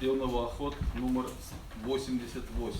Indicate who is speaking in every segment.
Speaker 1: судебного охот номер 88.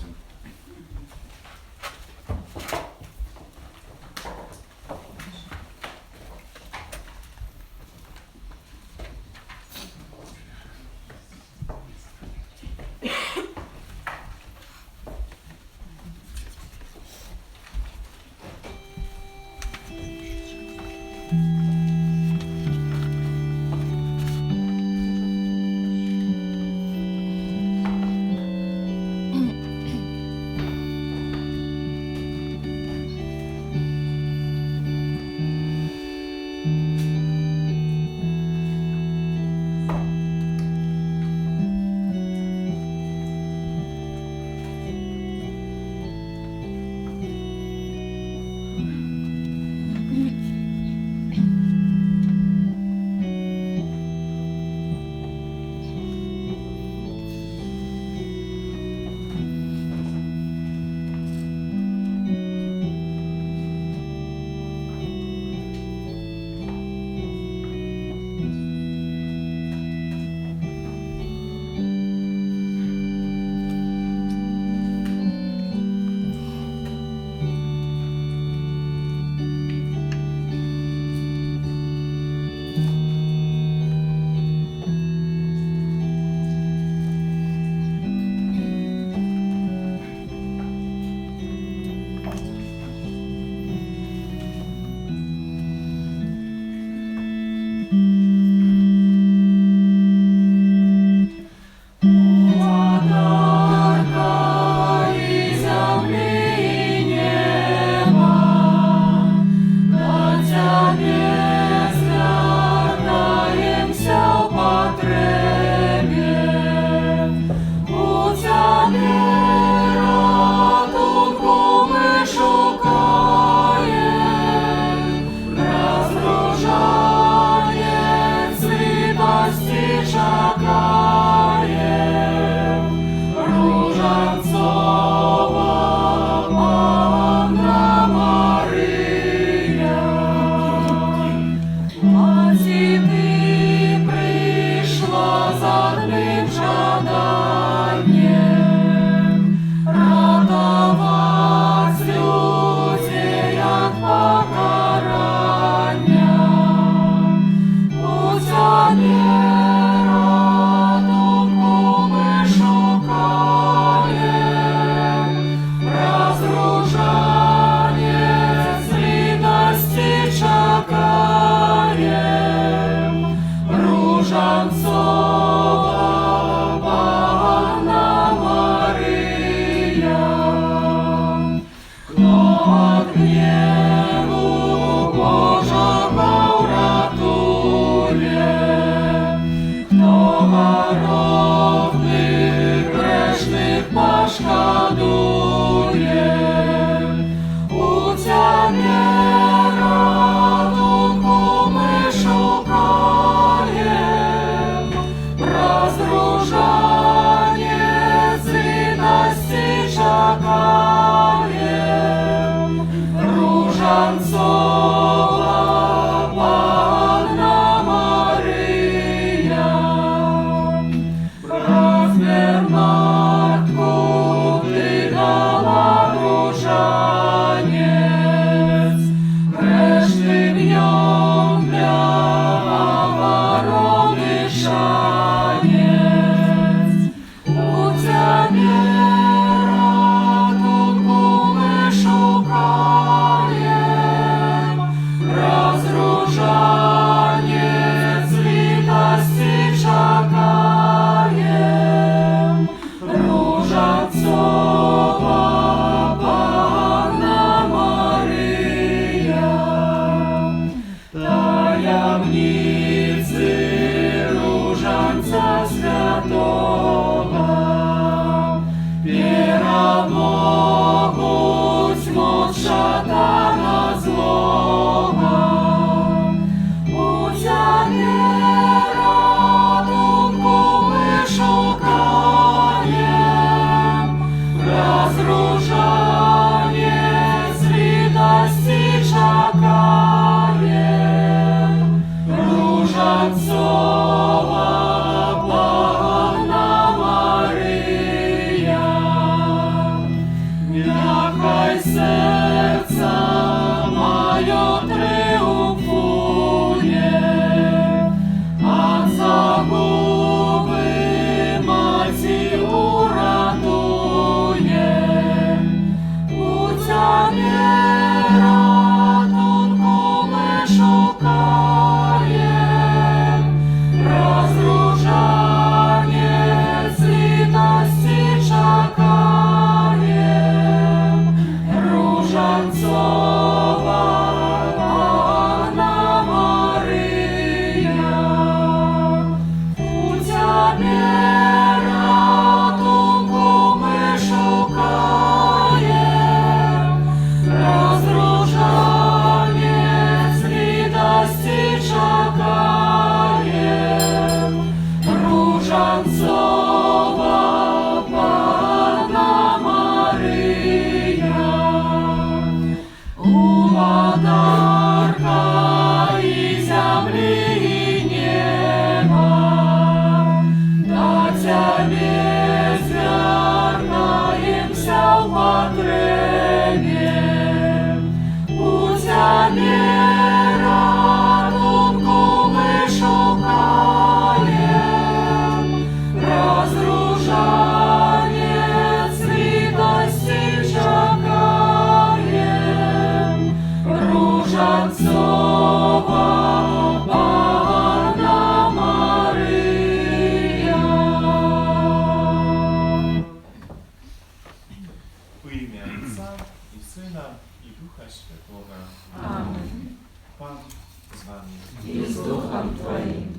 Speaker 2: и с Духом Твоим.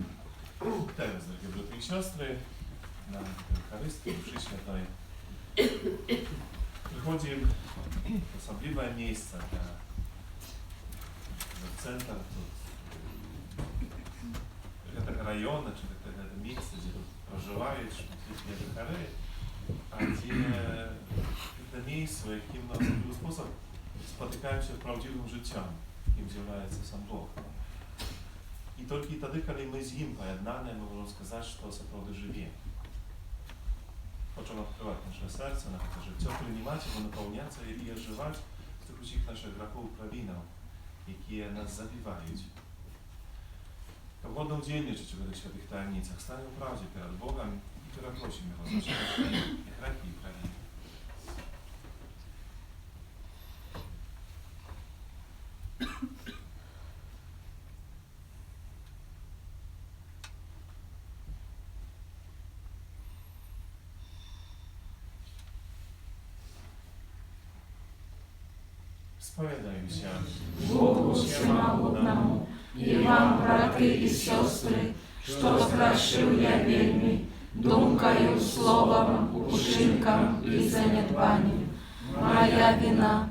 Speaker 3: Вітаю вас, дорогі брати і сестри, на Евхаристии, мши святой. Приходим в особливое место, в центр этого района, это место, где тут проживають Евхари, а где это место, яким на особливий спосіб спотикаємося з правдивим життям, яким з'являється сам Бог. І тільки тоді, коли ми з ним поєднані, ми можемо сказати, що це правда живе. Хочемо відкривати наше серце, наше життя, приймати його, наповнятися і оживати з тих усіх наших гріхів і провинів, які нас забивають. Как годно удельничать в этих святых таинницах, станем в правде перед Богом и перепросим Его за наши грехи и провины. Споведаюся
Speaker 2: Богу всемогутному, и вам, браты и сестры, что сгрешил я вельми, думкою, словом, учинком и занедбанием. Моя вина,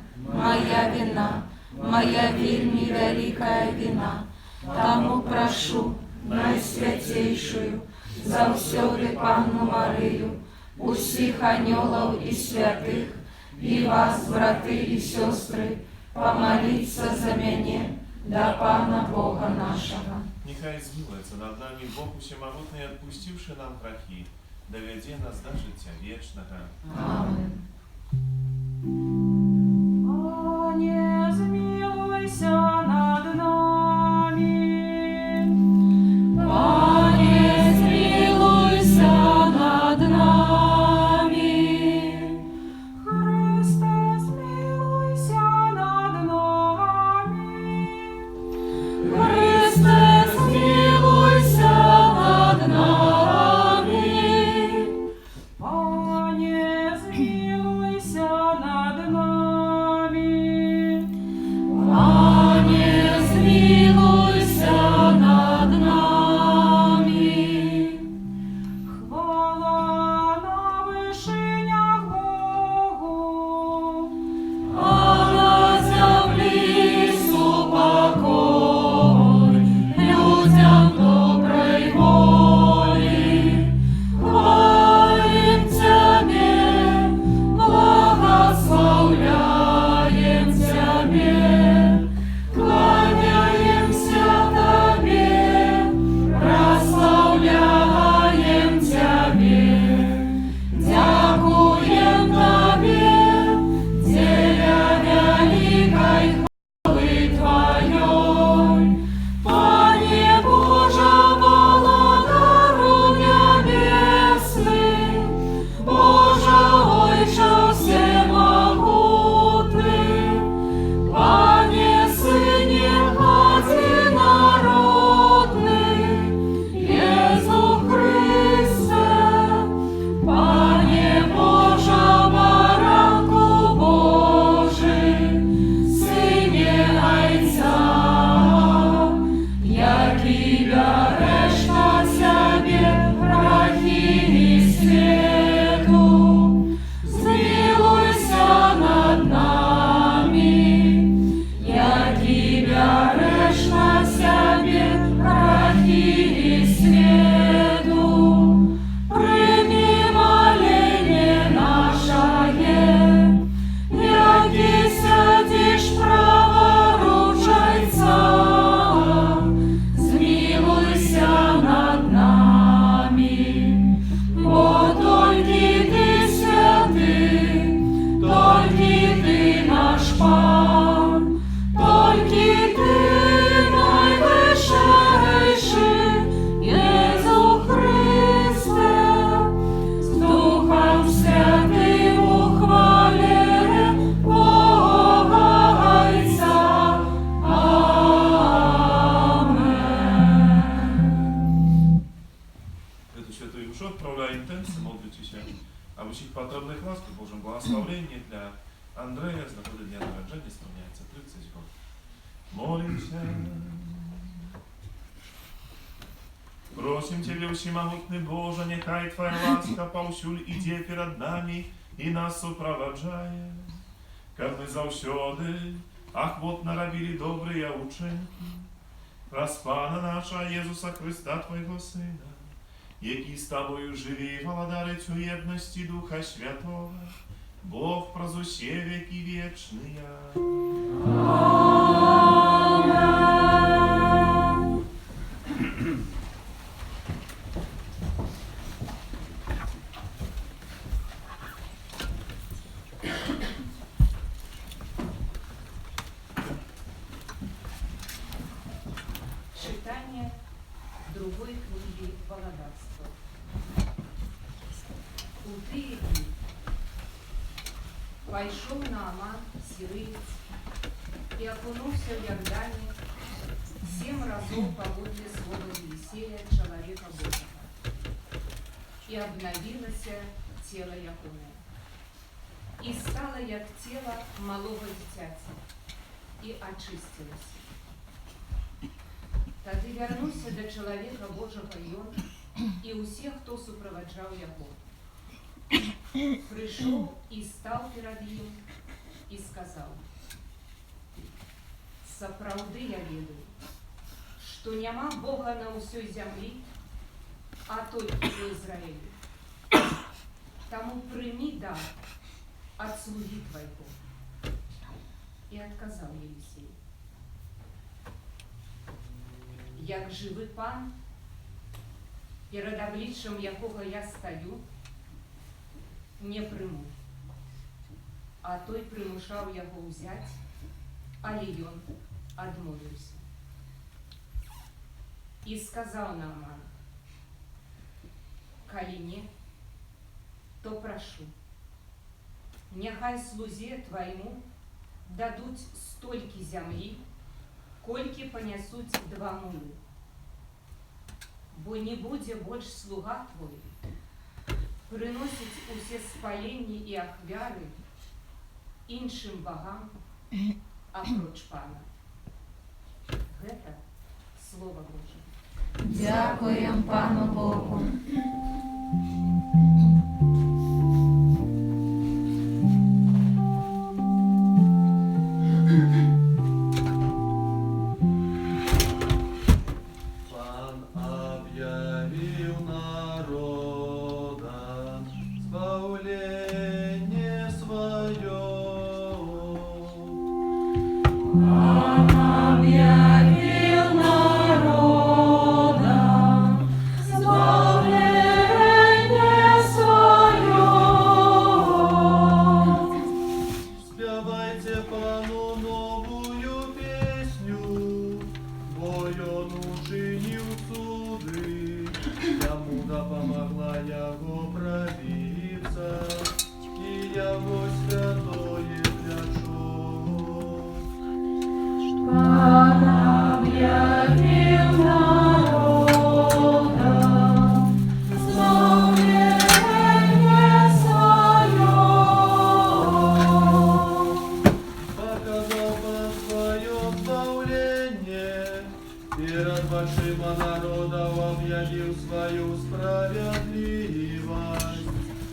Speaker 2: моя вельми великая вина. Тому прошу найсвятейшую, завсёды Панну Марию, усіх анёлов и святых, и вас, браты и сестры, помолиться за меня, до Пана Бога нашего.
Speaker 3: Нехай змилується над нами Бог усемогутний, отпустивший нам грехи, доведе нас до життя вічного.
Speaker 2: Аминь.
Speaker 4: Пане, змилуйся над нами.
Speaker 2: Пане, змилуйся над нами.
Speaker 4: Христе, змилуйся над нами.
Speaker 2: Христе, змилуйся над нами.
Speaker 4: Пане, змилуйся над нами.
Speaker 2: Пане, змилуйся над нами.
Speaker 4: Хвала на вишенях Богу.
Speaker 2: А на землі супокой людям доброй волі. Хвалим Тебе, благословляем Тебе, кланяемся Тебе, прославляем Тебе, дякуем Тебе, Теля великой хвалы Твоей. Пане Боже, володару небесный, Боже Ойче всемогутный, Пане Сыне одинородный, Иисус Христе, Пане Боже, баранку Божий, Сыне Отця, який береш на себе грехи світу, змилуйся над нами, який береш на себе грехи світу, прийми моління наше, який сидиш праворуч Отця, змилуйся над нами, бо тільки Ти святий, тільки Ти наш Пан, тільки Ти найвищейший, Єсус Христе, з Духом Святим у хвалі Бога Отця. Amen.
Speaker 3: Эту святую душу отправляем тенцы, молитвуйся об усіх потребних ласках, Божьем благословении для Андрея, з нагоди дня народження, сповняється 30 років. Молимся. Просим Тебя, всемогутный Боже, нехай Твоя ласка повсюль іде перед нами і нас супроводжає, как ми завсёды охотно робили добрые учинки. Раз Пана наша Єсуса Христа, Твоего Сина, який з Тобою живі і володарить у єдності Духа Святого, Бог про усе веки вечные.
Speaker 2: Amen.
Speaker 5: Читание другой книги Володарства. У тые дни пойшов Нааман, сириец, и окунулся в Иордане 7 разов по воде слова Елисея, человека Божьего, и обновилось тело Якуне, и стало як тело малого дитяти, и очистилось. Тады вернуся до человека Божьего Ён и у всех, кто супроводжал его. Пришел и стал перед ним и сказал: «Сапраўды я ведаю, что няма Бога на усей земли, а только у Израиля. Тому прими дар от слуги твоего». И отказал Елисей: «Як живий пан, перед обличчям якого я стою, не приму». А той примушав його взять, але ён одмовився. І сказав Нааман: «Коли не, то прошу, нехай слузе твоему дадуть стольки земли, кольки понесуть 2 мули. Бо не буде больше слуга твой приносить усе спалення і ахвяри іншим богам, апроч пана». Гэта Слово Божие.
Speaker 2: Дякуємо Пану Богу.
Speaker 1: Пан объявил народам избавление свое.
Speaker 2: Объявил народам избавление свое.
Speaker 1: Спевайте Пану новую песню, бо он учинил суды, ему допомогла его пробиться, и его святое плячо.
Speaker 2: Пан объявил народам избавление свое.
Speaker 1: Показал Пан свое избавление, перед большим народом объявил свою справедливость,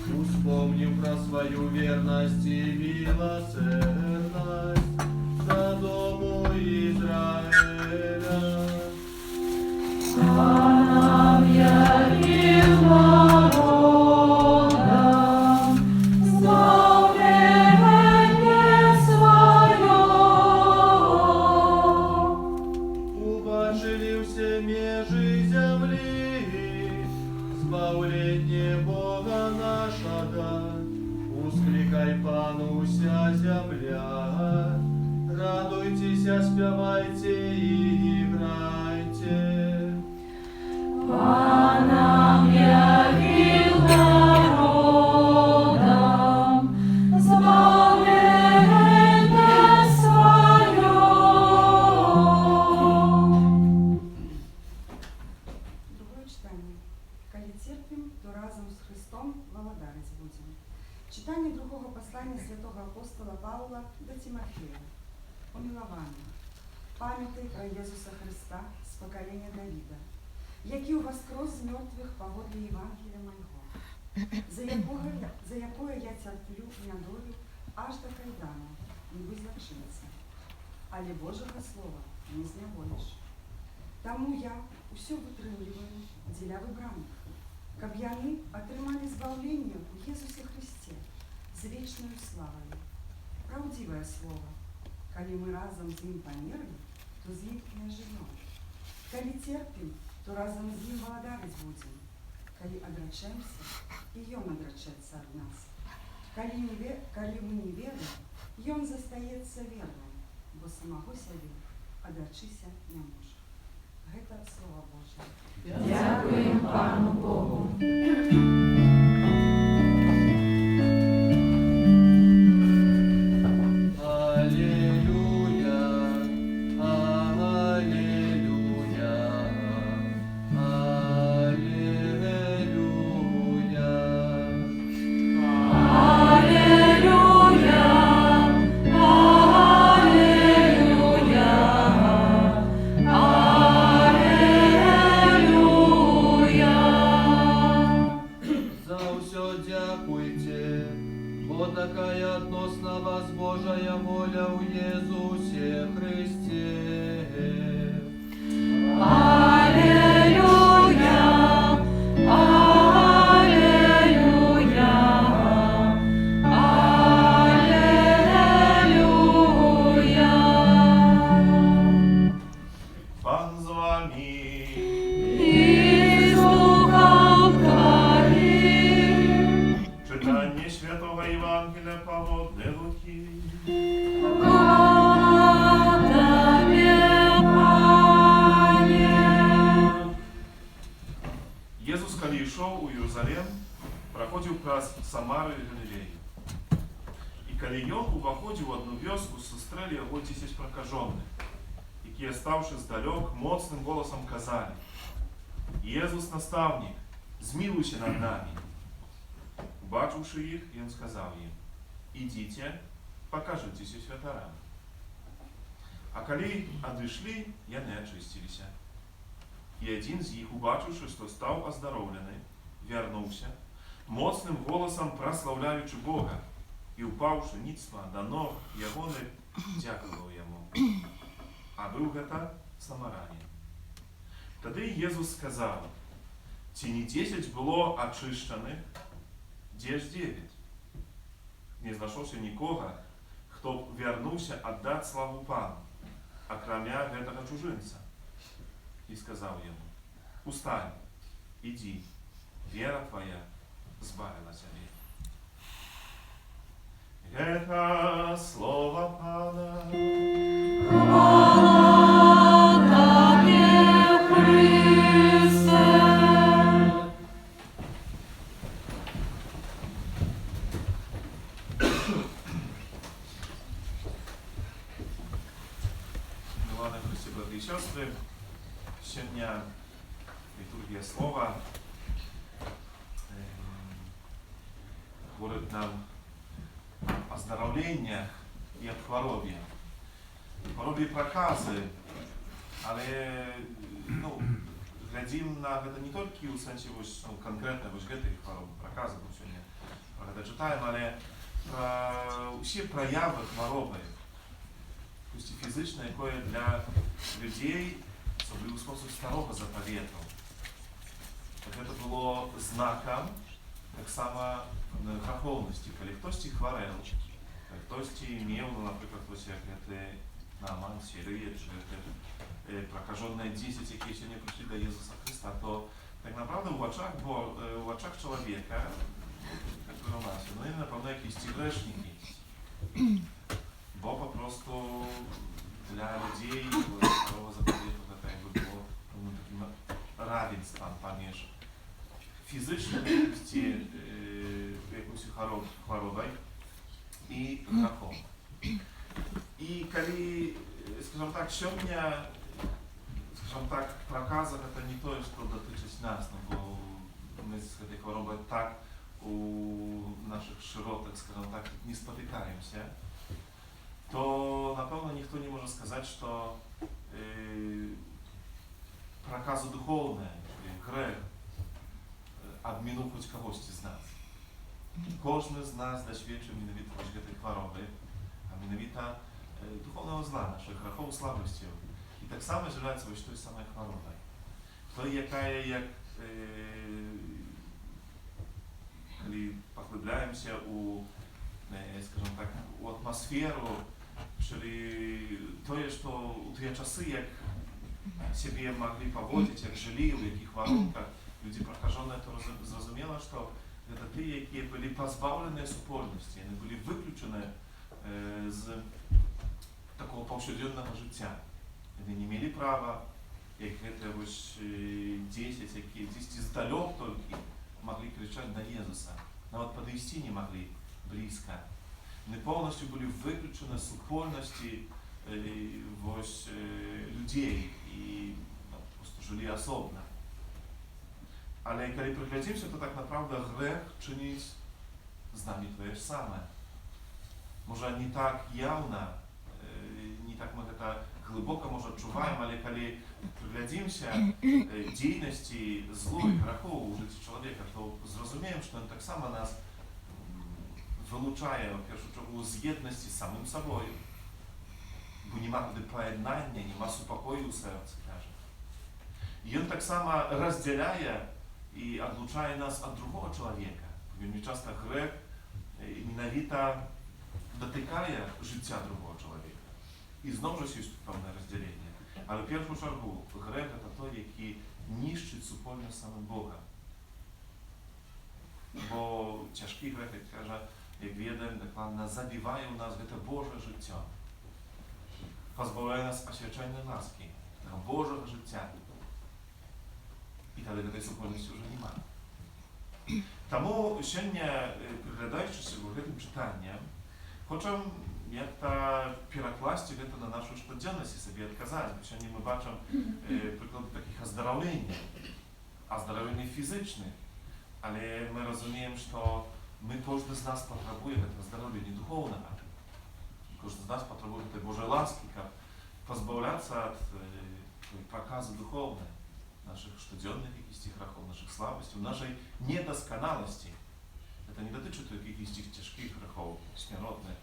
Speaker 1: вспомнил про свою верность и милосердность за дому Израиля.
Speaker 2: Пан объявил народам избавление свое.
Speaker 1: Уважили все межи земли, избавление Бога нашего. Ускликай Пану вся земля, радуйтесь, спевайте и играйте.
Speaker 2: Пан объявил народам избавление свое.
Speaker 6: Другое читание. «Коли терпим, то разом с Христом володарить будем». Читание другого послания святого апостола Павла до Тимофея. Помилование. Памятай про Иисуса Христа с поколения Давида, які у воскрес з мертвих погодлі Євангелія моєго, за якое я терплю недолю аж до кайдана, ніби злочинця. Але Божого Слова не зневолиш. Тому я усё вытрымліваю дзеля выбраных, каб яны атрымалі збаўленне ў Езусе Христе з вечнаю славою. Праўдзівае слово. Калі мы разом з ім памерлі, то з ім і ажывём. Калі терпім, то разом з ім валадарыць будзем. Калі адрачаемся, і ён адрачаецца ад нас. Калі мы не веруем, ён застаецца верным, бо самого сябе адрачыся не можа. Гэта Слово Божие.
Speaker 2: Дякуємо Пану Богу.
Speaker 1: Аллилуйя, аллилуйя, аллилуйя.
Speaker 2: Аллилуйя, аллилуйя, аллилуйя.
Speaker 1: За усё дякуйте, бо такая односна вас Божая воля у Єзусі Христі.
Speaker 2: Аллилуйя, аллилуйя, аллилуйя.
Speaker 3: Пан з вами.
Speaker 2: І з духом твоїм.
Speaker 3: Читання Святого Євангелія Павла Луки.
Speaker 2: Хвала Тебе, Пане.
Speaker 3: Єзус, коли йшов у Єрусалим, проходив праз Самару і Галілею. І коли ён уваходив у одну вёску, сустрели його 10 прокажених, які, ставши здалек, моцним голосом казали: «Єзус, наставник, змилуйся над нами». Убачивши їх, він сказав їм: «Ідіть, покажитеся святарам». А коли одійшли, яни очистилися. І один з їх, убачивши, що став оздоровлений, вернувся, моцним голосом прославляючи Бога, і упавши ніцтва до ног ягоних, дякував йому. А був гэта самарянин. Тоді Єзус сказав: «Ці не 10 було очищених, де ж 9? Не знайшовся нікого, хто б вернувся отдати славу Пану, окромя гэтага чужинця». І сказав йому: «Устань, іди, вера твоя збавила тебе». Гэта слово Пана.
Speaker 2: Хвала Тебе, Христе.
Speaker 3: Милане Христі, брати і сестри, сьогодні літургія слова говорить нам о оздоровленнях і об хворобі. Хворобі прокази, але глядім на гэта не тільки у сенсі конкретно гэтай хвороби, прокази, бо сьогодні про гэта читаємо, але про усі прояви хвороби, пусть і фізичне, якое для людей, особливо у спосіб старого заповіту. Гэта було знаком так само граховності, коли хтось хворел, коли хтось мав, наприклад, ось як гэты Нааман, Сирия, чи прокаженные 10, які сьогодні прийшли до Єзуса Христа, то так направду в очах чоловіка, як у нас, вони, напевно, якісь ці грешники. Бо попросту для людей старого заповіту це якби було таким равенством поміж фізичною якоюсь хворобою і грахом. І коли, скажімо так, сьогодні, проказа це не те, що дотичить нас, бо ми з цією хворобою так у наших широтах, скажімо так, не спотикаємося, то, напевно, ніхто не може сказати, що проказа духовна, грех адмінуў хоць кагосьці з нас. Кожны з нас дасведчыў менавіта вось гэтай хваробы, а менавіта духовнага зла, нашых грахоў, слабасцяў. І таксама з'яўляецца вось той самай хваробай. Той, якая, як калі паглыбляемся у, скажем так, у атмасферу, czyli тое, што ў тыя часы, як сябе маглі паводзіць, як жылі, у якіх варунках людзі пракажоныя, то зразумела, што гэта тыя, якія былі пазбаўленыя супольнасці, яны былі выключаныя з такого паўсядзённага жыцця. Яны не мелі права, як гэта вось 10, якія дзесьці здалёк толькі маглі крычаць на Езуса, нават падысці не маглі блізка. Яны поўнасцю былі выключаны з супольнасці вось людзей і просто жылі асобна. Але калі прыглядзімся, то так naprawdę грэх чыніць з намі тое ж самае. Можа, не так яўна, не так мы гэта глыбока, можа, адчуваем, але калі прыглядзімся дзейнасці злу і грахоў у жыцці чалавека, то зразумеем, што ён таксама нас вылучае, у першую чаргу, з єднасці з самим собою. Бо нема туди поєднання, нема супокою у серці, каже. І він так само розділяє і отлучає нас від другого чоловіка. Вельми часто грех менавіта дотикає життя другого чоловіка. І знову ж є певне розділення. Але в першу чергу грех – це той, який нищить супольне з самим Богом. Бо тяжкий грех, як каже, як відаємо, докладно забиває у нас це Боже життя. Позбавляє нас освячення ласки, того Божого життя. І тоді такої супольності вже немає. Тому сьогодні, приглядаючись цим читанням, хочемо як-то перекласти це на нашу щоденність і собі відказати. Сьогодні ми бачимо приклади таких оздоровлень фізичних, але ми розуміємо, що кожен з нас потребує цього оздоровлення духовного. Кожен з нас потребує этой Божьей ласки, как позбавляться от проказа духовной, наших штоденных каких-то грехов, наших слабостей, нашей недосконалости. Это не дотычит каких-то тяжких грехов, смиротных,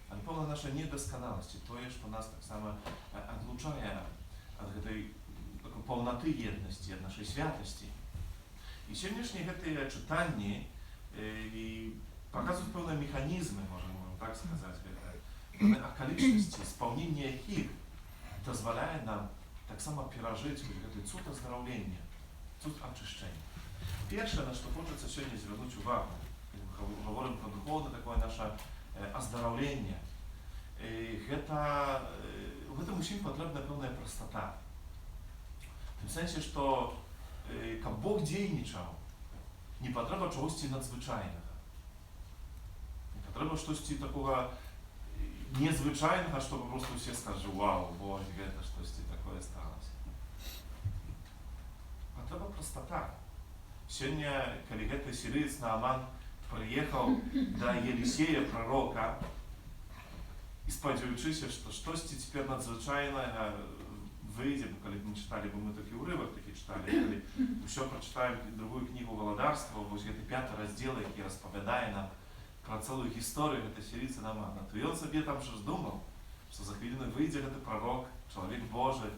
Speaker 3: а полная наша недосконалости, то, что нас так само отлучает от этой такой полноты едности, от нашей святости. И сегодняшние эти читания показывают певные механизмы, можем так сказать, околичности, исполнение яких дозволяє нам так само пережити цуд оздоровлення, цуд очищення. Перше, на що хочеться сьогодні звернути увагу, коли ми говоримо про духовне таке наше оздоровлення, в этом усім потрібна певна простота. В тому сенсі, що як Бог дійничав, не потрібно чогось надзвичайного. Не потрібно щось такого незвичайного, чтобы просто все скажут: вау, Боже, это что-то такое сталося. А треба простота. Сегодня, коли этот сирийец Нааман приехал до Елисея, пророка, и сподіваючись, что что-то теперь надзвичайное выйдет, коли мы читали, мы такие урывок таки читали, коли еще прочитаем другую книгу Володарства, вот это 5 раздел, який розповідає нам про целую историю этой сирийца Наамана, то он себе там же думал, что за хвилину выйдет этот пророк, человек Божий,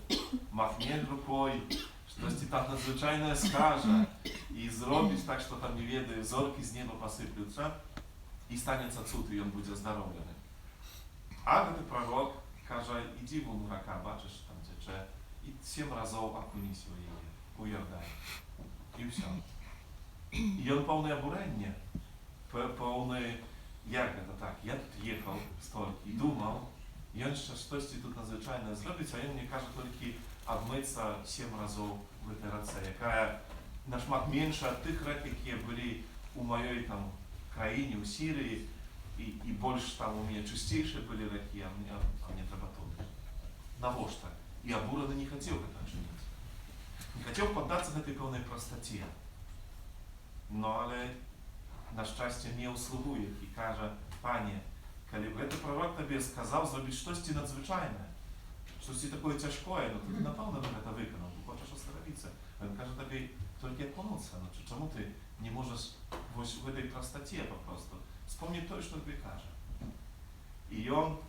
Speaker 3: махнет рукой, что-то там надзвичайное скажет, и зробить так, что там не ведаю, зорки з неба посыплются, и станется цуд, и он будет оздоровленный. А этот пророк каже: иди вон у рака, бачишь, там тече, и 7 разов окунись у Йордан. И все. И он полное обурение. Повний, як це так, я тут їхав стільки і думав, і він ще щось тут надзвичайне зробить, а він мені каже тільки обмитися 7 разів в этой раце, яка на шмат менша від тих рек, які були у моїй там країні, у Сирії, і більш там у мене чистіші були реки, а мені треба тут. Навошта? І обурений не хотів це чинити. Не хотів піддатися этой певній простоті. Ну, але на щастя, не услугує і каже: пані, коли б цей пророк тобі сказав зробити щось надзвичайне, щось таке тяжке, ну ти напевно б це виконав, ти хочеш оздоровитися. Він каже тобі: тільки Чому ти не можеш ось в этой простоте просто вспомнить то, что тебе каже. И он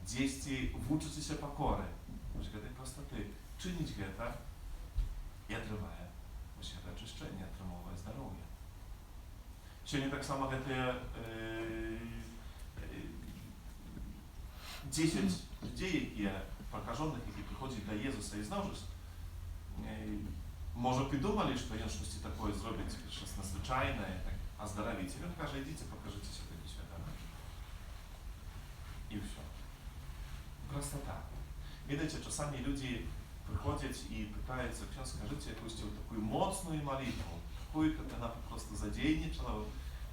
Speaker 3: дзесьці вучыцеся пакоры, вось гэтай простоты, чыніць гэта і атрымае вось гэта ачышчэнне, атрымоўвае здароўе. Сёння таксама гэтыя 10 людей, якія прокажоных, які прыходзяць да Езуса і зноў жа можа придумали, што ён штосьці такое зробіць, щось надзвичайне, оздоровіць. Він каже, ідіть, покажитеся тоді святами. І все. Простота. Видите, часами люди приходять і питаються, ksiądz, скажіть якусь таку моцну молитву, таку, як вона просто задейничала,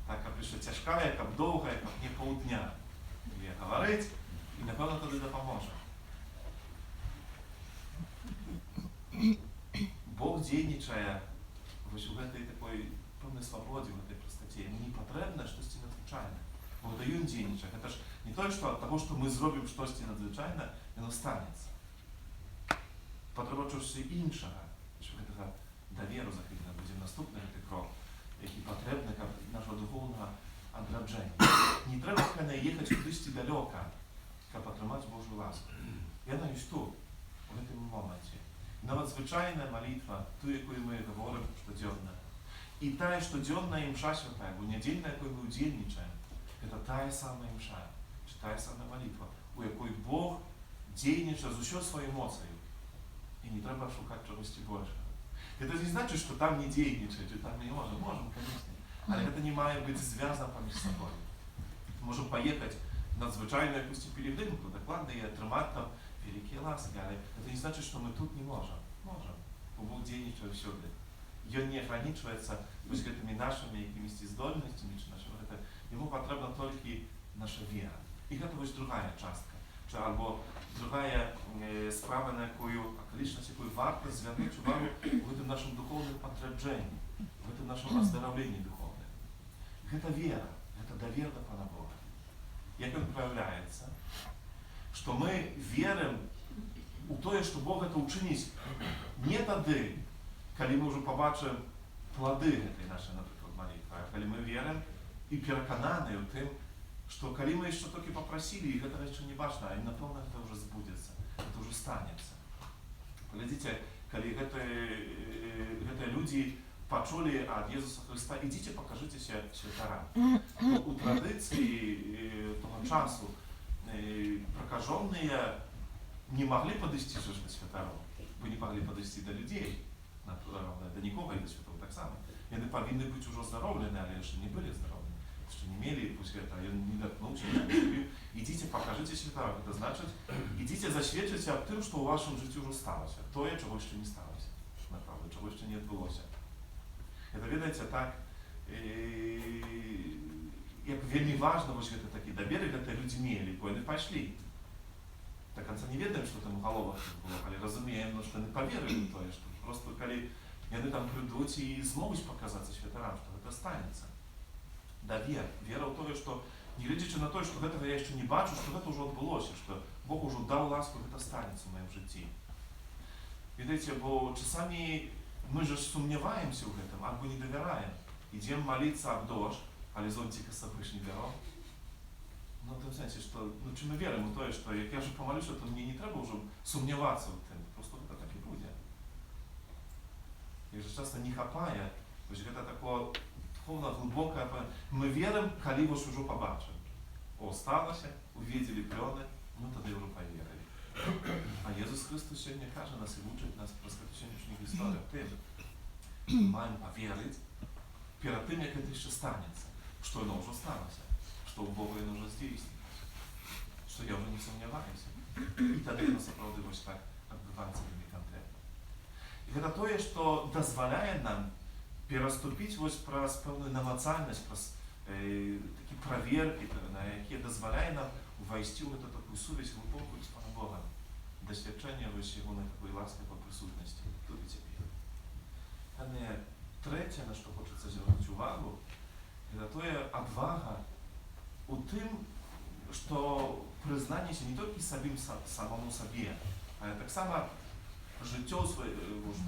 Speaker 3: така більше тяжка, яка б довга, яка б не полдня. І говорить, і напевно тоді допоможе. Бог дзейнічае вось у гэтай такой пэўнай свабодзе, у гэтай простоце. Яму не патрэбна штосьці надзвычайнае. Бо гэта ён дзейнічае. Гэта ж не тое, што ад таго, што мы зробім штосьці надзвычайнае, яно станецца. Патрэба чогось іншага, што гэтага даверу захопіць. Будзе наступны гэты крок, які патрэбны, каб нашого духоўнага адраджэння. Не трэба ехаць кудысьці далёка, каб атрымаць Божую ласку. Яна ёсць тут, у гэтым моманце. Нават звычайная молитва, ту, якую мы говорим штодзённа. І тая штодзённая імша святая, або нядзельная, якой мы удзельнічаем, гэта тая самая імша, ці тая самая молитва, у якой Бог дзейнічае з усёй сваёй моцаю. І не трэба шукаць чагосьці большага. Гэта не значыць, што там не дзейнічае, ці там не можем, конечно. Але гэта не мае быць звязана паміж сабой. Можем паехаць на звычайную якусь пілігрымку, дакладна, і атрымаць там великие ласки, але это не значит, что мы тут не можем. Можем. Бог дзейнічае всюды. Ён не ограничивается вось гэтымі нашими якімісьці здольнасцямі, чи нашим. Ему патрэбна толькі наша вера. І гэта вось другая частка. Або другая справа, на якую акалічнасць, якую варта звярнуць увагу в гэтым нашым духовным адраджэнні, в гэтым нашым аздараўленні духовным. Гэта вера, гэта давер да Пана Бога. Як ён проявляецца? Што мы верым у тое, што Бог гэта ўчыніць не тады, калі мы ўжо пабачым плады гэтай нашай, напрыклад, малітвы, а калі мы верым і перакананыя ў тым, што калі мы яшчэ толькі папрасілі, і гэтага яшчэ не бачна, а напэўна гэта ўжо збудзецца, гэта ўжо станецца. Паглядзіце, калі гэтыя людзі пачулі ад Езуса Хрыста, ідзіце, пакажыцеся святарам. У традыцыі того часу прокаженные не могли подойти до святаров, вы не могли подойти до людей, до никого и до святого так само. Они повинны быть уже оздоровлены, але еще не были оздоровлены, что не имели, пусть это, не доткнулся, идите, покажите святаров. Это значит, идите, засведчите об тем, что у вашем житті уже сталося, тое, чего еще не сталося, направду, чего еще не отбылося. Это, видите, так, як вельмі важна вось гэта такі давер, гэта людзі мелі, бо яны пайшлі. Да конца не ведаем, што там у галовах было, але разумеем, што яны паверылі тое, што просто калі яны там прыйдуць і змогуць паказацца святарам, што гэта станецца. Давер, вера ў тое, што не глядзячы на тое, што гэтага я яшчэ не бачу, што гэта ўжо адбылося, што Бог ужо даў ласку, гэта станецца ў маім жыцці. Відаеце, бо часамі мы ж сумняваемся ў гэтым, або не давяраем. Ідзем маліцца аб дождж, але зонтика з собою ж не беру. Ну, в том сенсі, що, чи ми віримо в те, що як я вже помолюся, то мені не треба вже сумніватися в тим, просто це так і буде. І вже часто не хапає, бо це тако духовно глибоке, ми віримо, коли ви вже побачимо. О, сталося, увидели пльони, ну тоді вже повірили. А Єсус Христос сьогодні каже нас і учить нас про сьогоднішніх історіях тим. Ми маємо повірити перед тим, як це ще станеться. Что оно уже сталося, что у Бога оно уже здійснено, что я уже не сумніваюся. І тоді воно справді ось так відбувається вельми конкретно. І це тое, що дозволяє нам переступити ось праз певну намацальність, праз такі проверки, які дозволяє нам увійти в таку совість глибоку з Паном Богом, досвідчення ось його на такої ласки по присутності тут і тепер. А не третє, на що хочеться звернути увагу, это тое адвага у тым, што прызнаніся не толькі самому сабе, а таксама жыццё сваё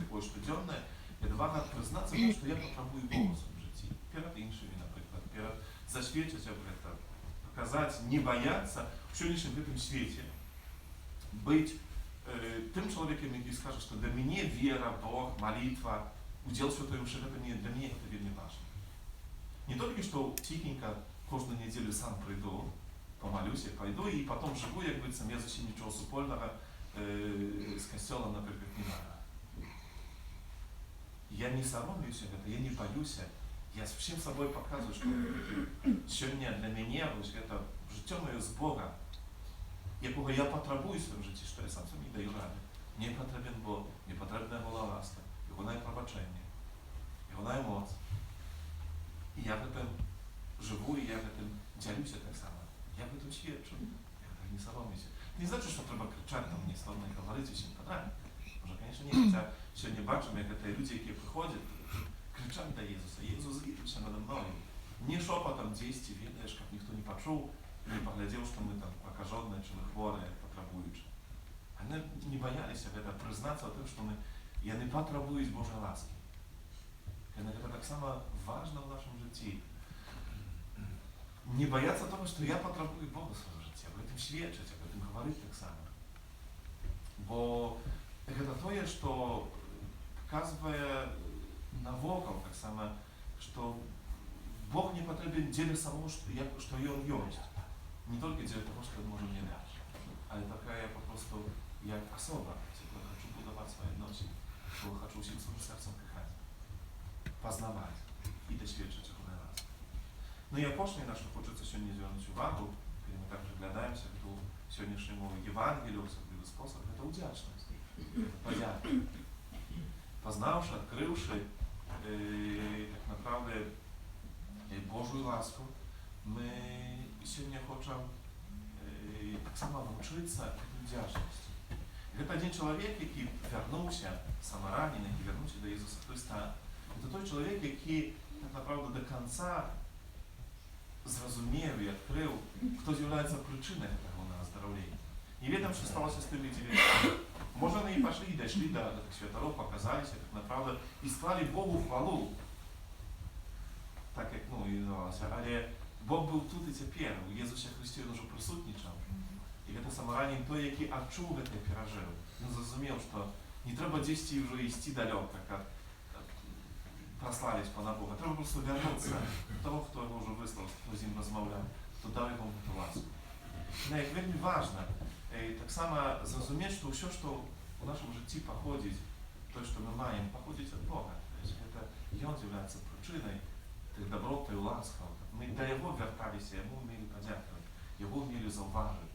Speaker 3: такое штодзённае, Відвага признатися, тому що я потребую Бога в своєму житті. Перед іншими, наприклад, засвідчити об этом, показати, не бояться в сьогоднішньому в цьому світі, бути тим чоловіком, який скаже, що для мене віра, Бог, молитва, уділ Святої Мши, для мене це вельми важливо. Не тільки, що тихенько кожну неділю сам прийду, помолюся, пойду, і потім живу, як говориться, я зовсім нічого супольного з костюлом, наприклад, не маю. Я не соромлюся этого, я не боюсь. Я всем собой показываю, что сегодня для меня это життя моє з Бога, якого я потребую в своєму житті, що я сам собі не даю ради. Мені потрібен Бог, мені потрібна була ласка, його пробачення, його моц. І я в этом живу, і я в этом ділюся так само. Я в этом свідчу, я так не соромлюся. Не значить, що треба кричати там мені славно і говорити всім подряд. Може, звісно, ні. Хоча сьогодні бачимо, як це люди, які приходять, кричать до Ісуса. Ісус злітився надо мною. Не шепотом дійсті, видиш, як ніхто не почув, не поглядів, що ми там прокажені, чи ми хворі, потребуючі. Вони не боялися признатися тим, що я не потребую Божої ласки. Це так само важливо в нашому житті. Не бояться того, що я потребую Бога в своєму житті, об этом свідчити, об этом говорити так само. Бо это то, что показывая навокал, так само, что Бог не потребен деле самого, что Он есть. Не только деле того, что Он может мне дать, а это такая просто, я особо, я хочу будовать свои отношения, что хочу всем своим сердцем пихать, познавать и досвідчити його не раз. Ну і опошнє наше хочеться сьогодні звернути увагу, коли ми так приглядаємося до сьогоднішньому Євангелію, особливий спосіб, це удячність. Подяка. Познавши, відкривши так направду Божу ласку, ми сьогодні хочемо так само навчитися вдячності. Це один чоловік, який вернувся, саморанений, який вернувся до Ісуса Христа. Це той чоловік, який так направду до кінця зрозумів і відкрив, хто з'являється причиною того на оздоровлення. Не ведом, що сталося з тими дівчатами. Може, вони і пішли, і дійшли до святоров, показалися, так направду, і склали Богу хвалу. Так як, і називалося. Але Бог був тут і тепер. У Єсусі Христі Він вже присутнічав. І це саморанен той, який відчув це, пережив. Він зрозумів, що не треба десь вже йти далеко, як прославить Пана Бога. Треба просто вернутися до того, хто його вже вислав, хто з ним розмовляв, хто дав йому ту ласку. Як вельми важливо, так само зрозуміти, що все, що у нашому житті походить, то, що ми маємо, походить від Бога. Тобто, Він з'являється причиною тих доброт і ласкав. Ми до Його верталися, Йому вміли подякувати, Його вміли зауважити.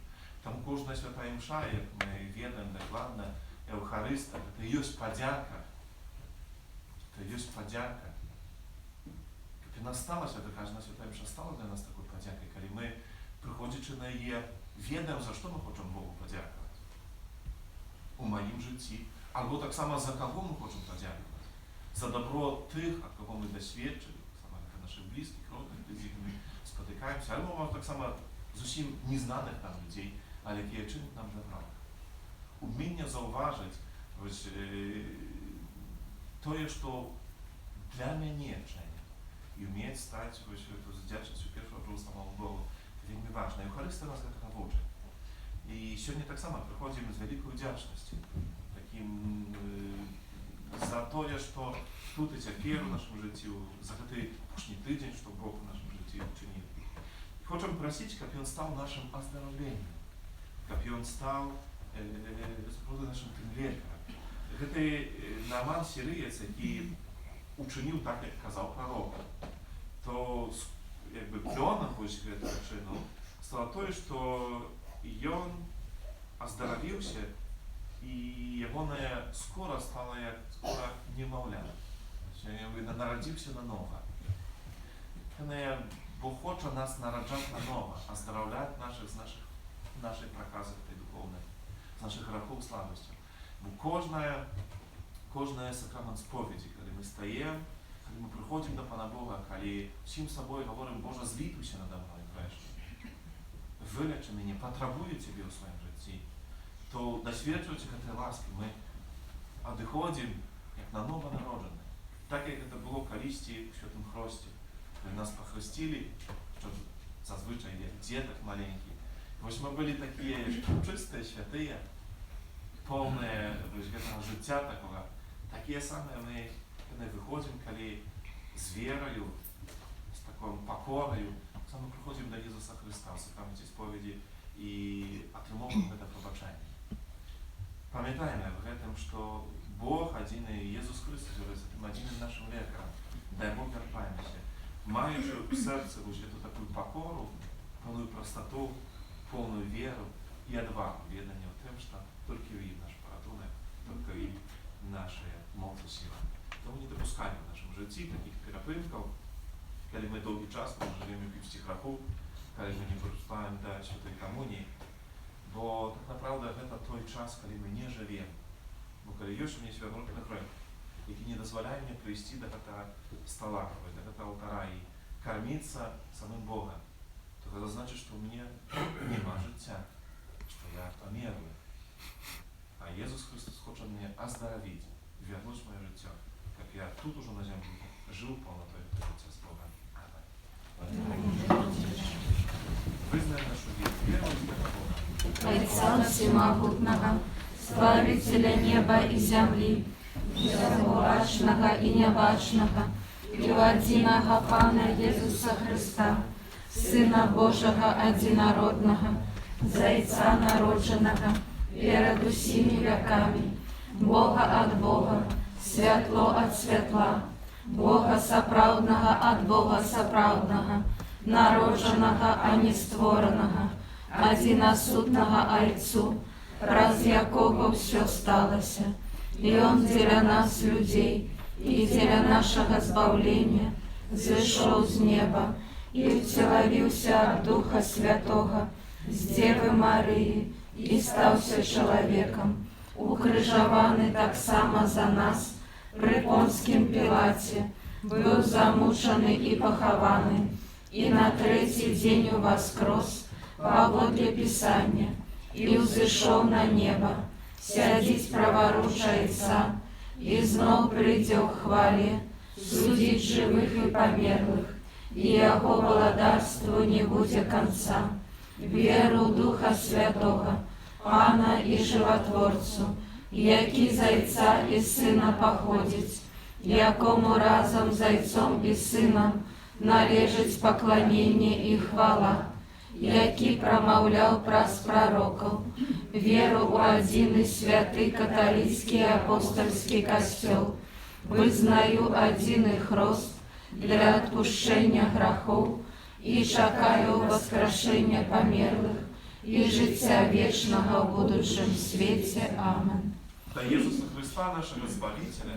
Speaker 3: Тому кожна свята мша, як ми відаємо докладно, Евхариста, це є подяка. Це є подяка. Як насталася, то кожна свята мша стала для нас такою подякою, коли ми, приходячи на її, відаємо, за що ми хочемо Богу подякувати. У моїм житті. Або так само, за кого ми хочемо подякувати. За добро тих, від кого ми досвідчили, саме наших близьких, родних, з якими спотикаємося. Або так само зовсім незнаних нам людей, але які чинять нам добро. Уміння зауважити ось, те, що для мене чинить. І вміти стати ось, з вдячністю першого про самого Богу. Це вельми важливо. Евхаристія нас це навчить. І сьогодні так само приходимо з великою вдячністю. Таким за те, що тут і тепер у нашому житті, за цей пошний тиждень, що Бог у нашому житті вчинив. Хочемо просити, щоб Він став нашим оздоровленням, щоб Він став нашим тим лікарем. Це Нааман сирієць, який учинив так, як казав пророк. То якби пльоном ось цього чину стало те, що він оздоровився, і його скоро стало як скоро немовля. Він народився наново. Бог хоче нас народжати наново, оздоровляти наші прокази духовні, з наших грехів слабостей. Бо кожна сакрамент сповіді, коли ми стаємо, коли ми приходимо до Пана Бога, коли всім собою говоримо, Боже, злітуйся надо мною грешним, вилечи мене, потребую Тебе у своєму житті, то досвідчуючи цієї ласки, ми відходимо, як на новонароджені. так як це було колись в Святому Хресті. Нас похрестили, щоб зазвичай як діток маленьких. Ось ми були такі чисті, святі, повні життя такого. Такі самі ми виходимо, коли з вірою, з такою покорою, саме приходимо до Ісуса Христа, слухаємо ці сповіді і отримуємо це пробачення. Пам'ятаємо в этом, що Бог один і Ісус Христос є один нашим лікарем. Дай Бог терпаємося. Маючи в серці вже таку покору, повну простоту, повну віру і відвагу, віддання тим, що тільки Він наш порятунок, тільки Він наша моць і сила. Тому не допускаємо в нашому житті таких перепинків, коли ми довгий час живемо в стихраху, коли ми не приступаємо до Святої Комунії, бо так naprawdę це той час, коли ми не живемо. Бо коли є у мене святотатний храм, який не дозволяє мені прийти до цього стола, до цього алтаря і кормитися самим Богом, то це значить, що у мене немає життя, що я померла. А Ісус Христос хоче мене оздоровити, вернуть моє життя, як я тут уже на землі жив повнотой життя з Богом. Визнай нашу віру, віру в Бога.
Speaker 2: Отца Всемогутного, Створителя неба и земли, безбрачного и небачного, и в единого Пана Иисуса Христа, Сына Божьего Одинородного, Зайца народженого, перед усими веками, Бога от Бога, святло от светла, Бога соправдного от Бога соправдного, народженого, а не створеного, одиносудного Отцу, раз якого все сталося, и Он для нас, людей, и для нашего збавления, зашел с неба, и втеловился от Духа Святого, с Девы Марии, и стався человеком, укрыжованный так само за нас, при Понским Пилате, был замучений и похованный, и на третий день воскрес, поводле Писания, и взошел на небо, сядить праворучается, и знов придет в хвале, судить живых и померлых, и Его владарству не будет конца. Веру Духа Святого, Пана и Животворцу, який Зайца и Сына походить, якому разом Зайцом и Сыном належить поклонение и хвала, який промовляв праз пророков, веру у один и святый католический апостольский костел, вызнаю один и хрост для отпущения грехов, и чекаю воскрешения померлых, и життя вечного в будущем свете. Амен.
Speaker 3: До Ісуса Христа, нашого Збавителя,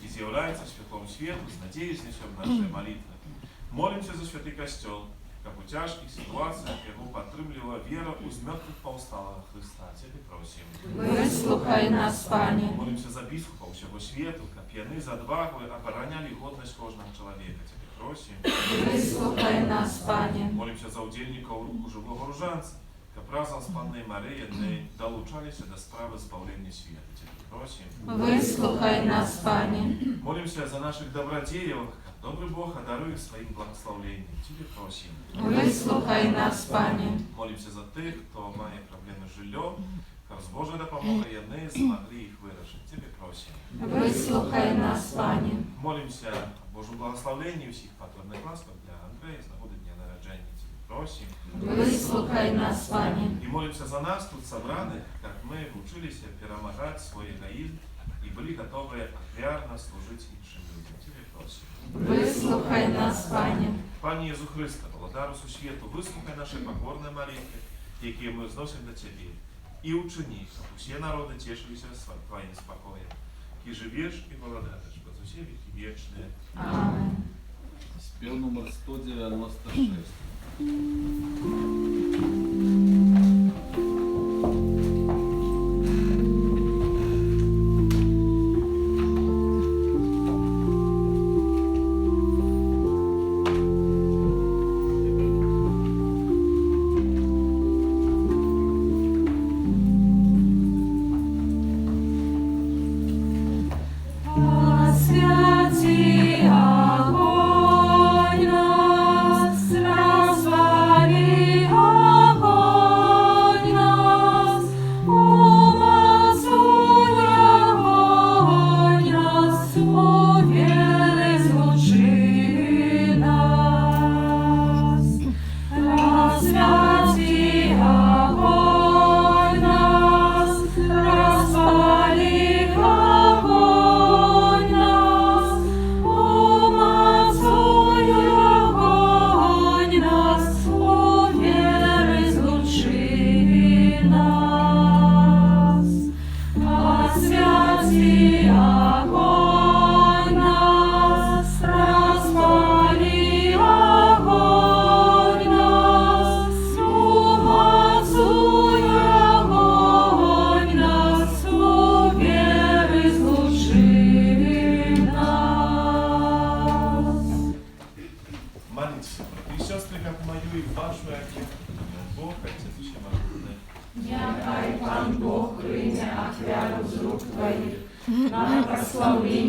Speaker 3: і з'являється в святому світу, з надією знесем наші молитви. Молимся за святий костел, как у тяжких ситуациях его подтримливала вера у мертвых повсталого Христа. Тебе просим.
Speaker 2: Выслухай нас, Пане.
Speaker 3: Молимся за біскупа всього світу, как яны за отвагу обороняли годность кожного человека. Тебе просим.
Speaker 2: Выслухай нас, Пане.
Speaker 3: Молимся за удельников руку живого ружанца, как разом с Панной Марией не долучались до справы избавления света. Тебе просим.
Speaker 2: Выслухай нас, Пане.
Speaker 3: Молимся за наших добродеев, как добрый Бог одарует своим благословением. Тебе просим.
Speaker 2: Выслухай нас, Пане.
Speaker 3: Молимся за тих, хто має проблеми з жильем, как з Божою допомогою вони змогли їх вирішити. Тебе просим.
Speaker 2: Выслухай нас, Пане.
Speaker 3: Молимся о Божому благословенні всіх потрібних ласках для Андрея з нагоди дня народження. Тебе просим.
Speaker 2: Выслухай нас, Пане.
Speaker 3: І молимся за нас тут собраних, як ми вчилися перемагати свій егоїзм і були готові вірно служити іншим людям. Тебе просим.
Speaker 2: Выслухай нас, Пане.
Speaker 3: Пане Єсу Христе, Владарусу світу, вислухай наші покорні молитви, які ми зносимо до Тебе, і учини, щоб усі народи тішилися Твоїм спокоєм, і живеш і владаєш во все віки вічні.
Speaker 2: Амен.
Speaker 1: Спев номер 196.
Speaker 2: Освяти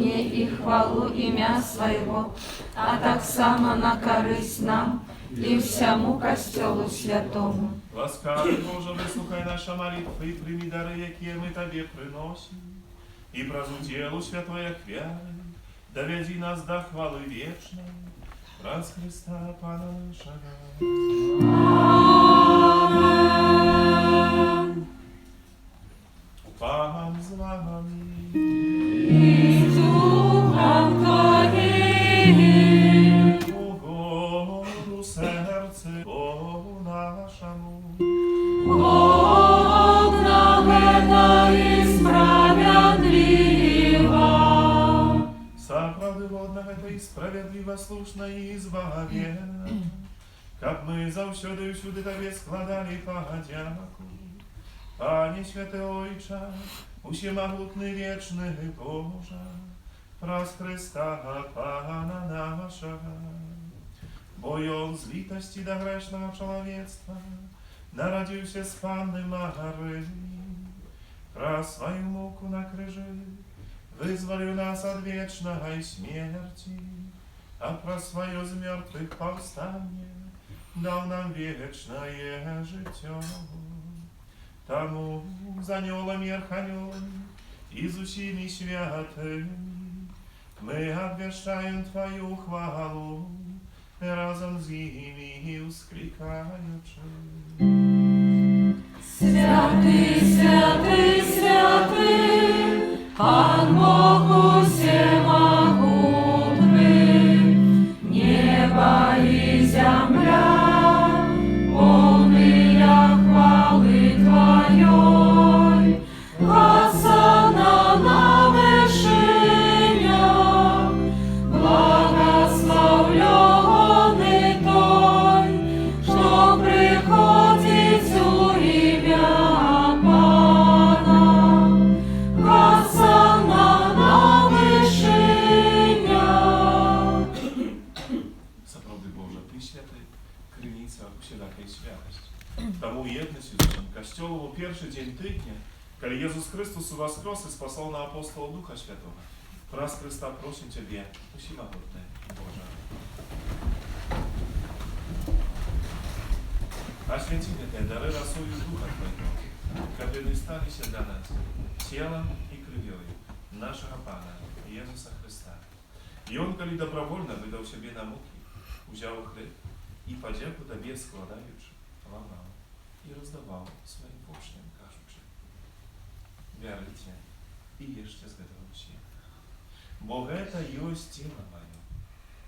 Speaker 2: поклонение и хвалу имя Своего, а так само на корысть нам и всему костелу святому.
Speaker 3: Ласкавый Боже, выслухай наша молитва и прими дары, якие мы Тебе приносим. И празу делу святое хвяли, доведи нас до хвалы вечной, раз Христа Пана нашего. Пан з вами.
Speaker 2: И с духом Твоим.
Speaker 3: Угору серце Богу нашему.
Speaker 2: Бог нагода и справедлива.
Speaker 3: Справды водного это и справедливо, слушно и избавенно, как мы завсёды всюди Тебе складали подяку. Пане Святый Ойче, усемогутный вечный Боже, праз Христа Пана нашего, бо Он з литости до грешного человечества народился с Панны Марии, праз свою муку на крыже вызволил нас от вечной смерти, а про свое з мертвых повстание дал нам вечное житье. Тому за анёлами и арханёлами и с усими святыми мы обвещаем Твою хвалу, разом с ними ускликаючи.
Speaker 2: Святый, святый, святый, Пан Бог всемогутный, небо и земля, полная хвалы Твоей, Хосанна на вышинях, благословленный Той, что приходит у имя Пана. Хосанна на вышинях.
Speaker 3: Сапраўды Божа, Ты святы, крыніца усялякай святасці. Таму єднасцю з нашим Касцёлам у першы дзень тыдня, калі Езус Христос воскрес и спасал на апостола Духа Святого, праз Христа просим Тебе, усемогутный Боже. Освяти те дары росою Духа Твоего, которые сталися для нас телом и кровью нашего Пана Иисуса Христа. И Он, коли добровольно выдал себе на муки, взял хлеб и подяку Тебе складаючи, ламал и раздавал своим учням, кажучи: «Вярите и ешьте с этого все, бо это есть тело мое,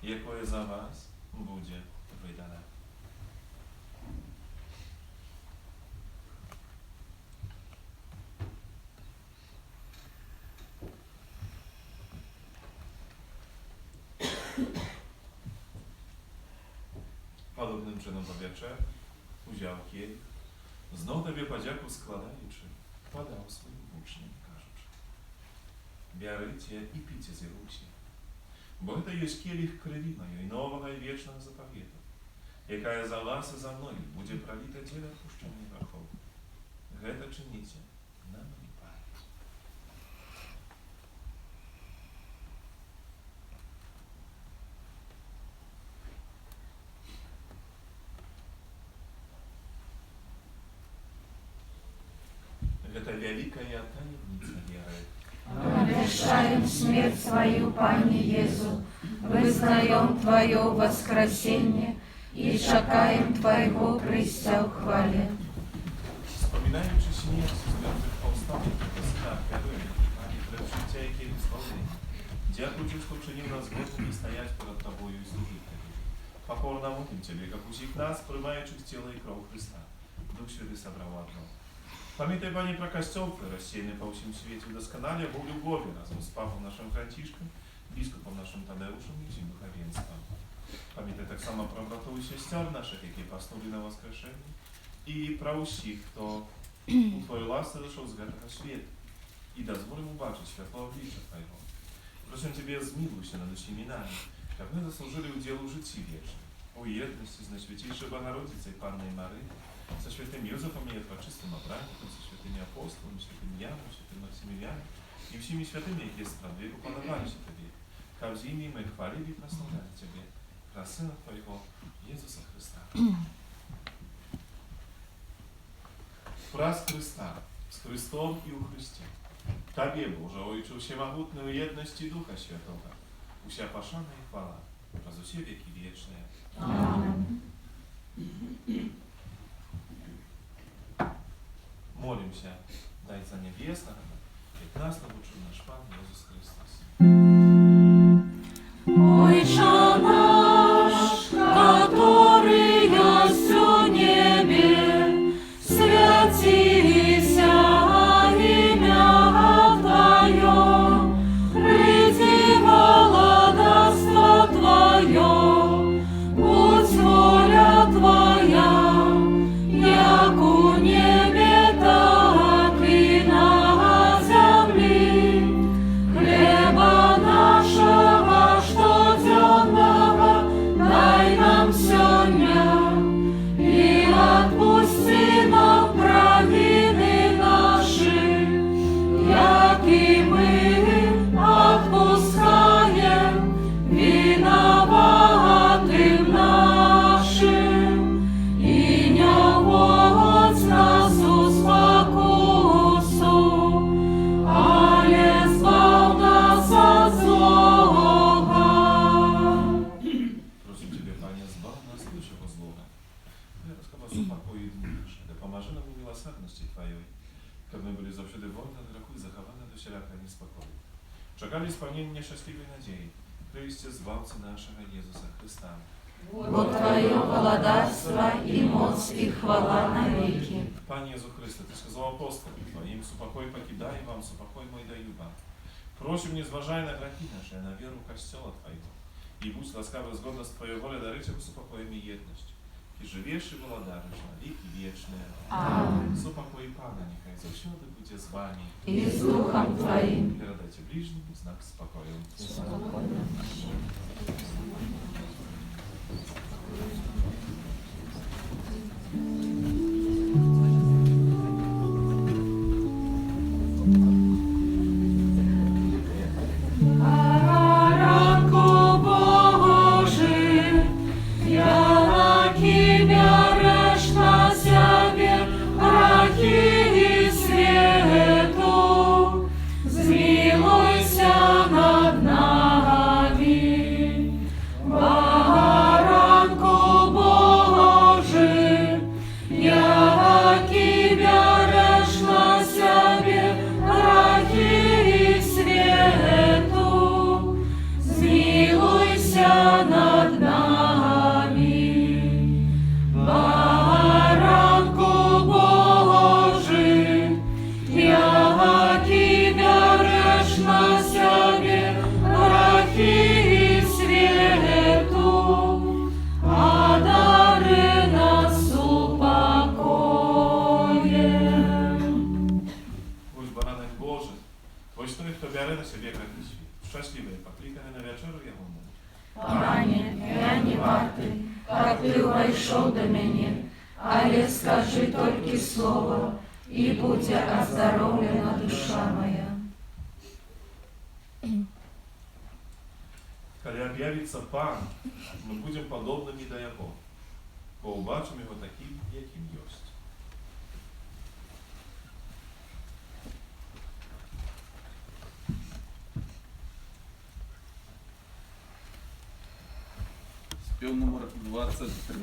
Speaker 3: якое за вас будет выдано». Podobnym czynem po wieczór udział kielich, znów Tobie podziaku składający, podał swoim uczniom, кажучи: «Wierujcie i pijcie z jego усі, бо это есть кielich крови моей, нового и вечного заповета, якая за вас и за мною будет пролита для отпущения грехов. Это чините на мою память». Это великая таинница веры.
Speaker 2: Обещаем смерть Твою, Пане Езу, вызнаем Твое воскресение и чекаем Твоего Христа в хвале.
Speaker 3: Wspominaючи śmierć z mертwych powstanie Twego Syna w Heronie, Panie, które życia jakie wyzwolenie, dziękuję, że uczynił nas godnymi стоять перед Тобою и служить Тебе. Покорно молим Тебе, как усих нас, принимающих тело и кровь Христа, Дух Святый собрал одно. Pamiętaj, Panie, про Костел Твой, рассеянный по всем свете, удосконаlia в любови разом с Папом нашим Францишком, biskupом нашим Тадеушем и всем духовенством. Pamiętaj tak samo про братов и сестер наших, які поснули на воскрешение, и про усіх, хто у Твоей ласce зашел з гэтага света, и дозволь ему бачить святло обличия Твоего. Просим Тебе, змилуйся над усіми нами, как мы заслужили удел у житті вечном, у едности с Наисвятейшей Богородицей Панной Марии, со святым Йозефом и Пречистым Обранником, со святыми апостолами, святым Яном, святым Максимилианом, i всеми святыми, jak jest prawdy, upadawali się Tobie. Как z nimi my chwalili i прославляли Ciebie, dla Syna Twojego, Jezusa Chrysta. Wraz Chrysta, z Chrystom i u Chryście. Tobie, Boże, Ojcze, всемогутную jedności Ducha Świętego, usia paszana i chwała, przez usie wieki wieczne.
Speaker 2: Amen.
Speaker 3: Молим się, Dajca Niebiesnego, jak nas nauczył nasz Pan Jezus Chrystus.
Speaker 2: Ojcze nasz, который есть в небе, святися имя Твое, приди владарство Твое, будь воля Твоя, як у небе, так и на земле. Хлеба нашего штоденного дай нам сегодня, и отпусти нам провины наши, як и мы отпускаем виноватым нашим, и не вводь нас в спокусу, але избав нас от злого.
Speaker 3: Просим Ciebie, Panie, zbaw nas od wszego złego. Rozkawa uspokoi dni nasze, da pomoże nam w miłosierności Twojej, aby my byli zawsze wolni od grzechu i zachowani do wszelaka niespokoju. Czekali spełnienia szczęśliwej nadziei, przyjście Zbawcy naszego Jezusa Chrysta.
Speaker 2: Бо Твое владарство и мощь и хвала навеки.
Speaker 3: Panie Jezu Chryste, Ty сказал апостолам Твоим, супокой покидаю вам, супокой мой даю вам. Просим, не зважай на грехи наши, а на веру Костела Твоего. И будь ласкавы згодно с Твоей волей дарить им супокоем и едность. И живешь и владаришь на веки вечные.
Speaker 2: Amen.
Speaker 3: Супокой Пана, нехай завсёды будет с вами.
Speaker 2: И с Духом Твоим.
Speaker 3: Передайте ближним знак спокоя.
Speaker 2: Ранку Божий, яки береш на себе грехи свету, змилуйся над нами. Баранку Божий, яки береш на себе грехи свету, змилуйся над нами. Баранку Божий, яки береш на себе грехи свету, одари нас упокоем.
Speaker 3: Будь бараnek Boży, bądź tych, kto biorę na siebie grzechy świat. Szczęśliwy, poklикany на вечеру ягону.
Speaker 2: Пане, я не вартий, как ты войшов до меня, але скажи только слово, и будь оздоровлена душа моя.
Speaker 3: Коли об'явиться Пан, ми будемо подобними до Його, бо побачимо Його таким, яким єсть.
Speaker 1: Спів номер 23.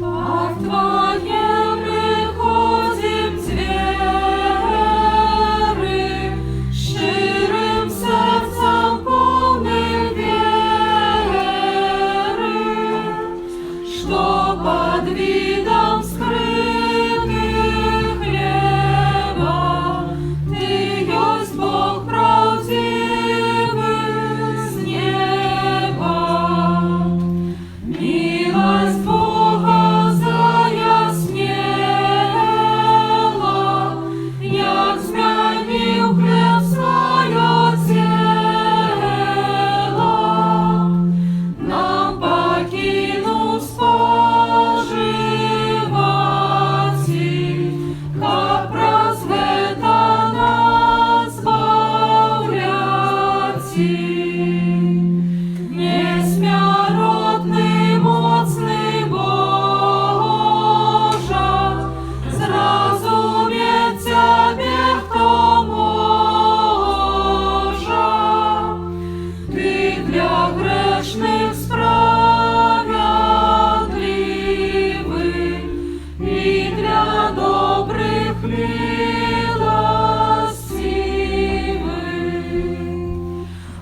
Speaker 2: А в Твоем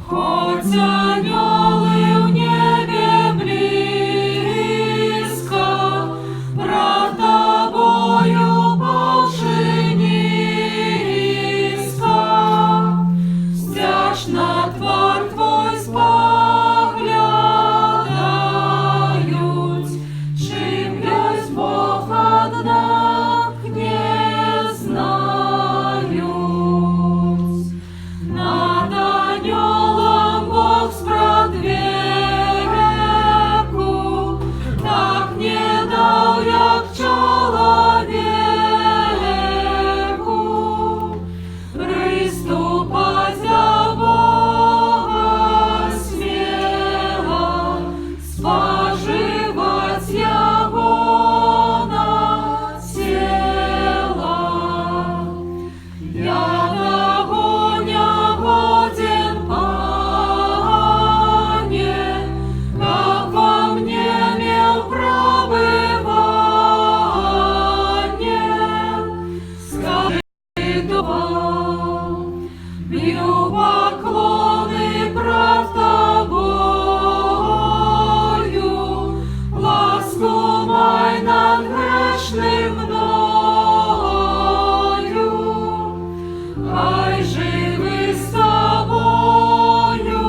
Speaker 4: Хоть анёлы в небе близко, пред тобою павши низко, стяж на твар твой споглядают, чим есть Бог, однак не знают. Над анёлом Бог спрадвеку так не дал, як чоловіку, приступать до Бога смело, споживать Його на тело. Я того не годен, Пане, как во мне мел пробывание. Скажи, кто бью поклоны пред тобою, ласку май над грешным мною. Хай живи з тобою,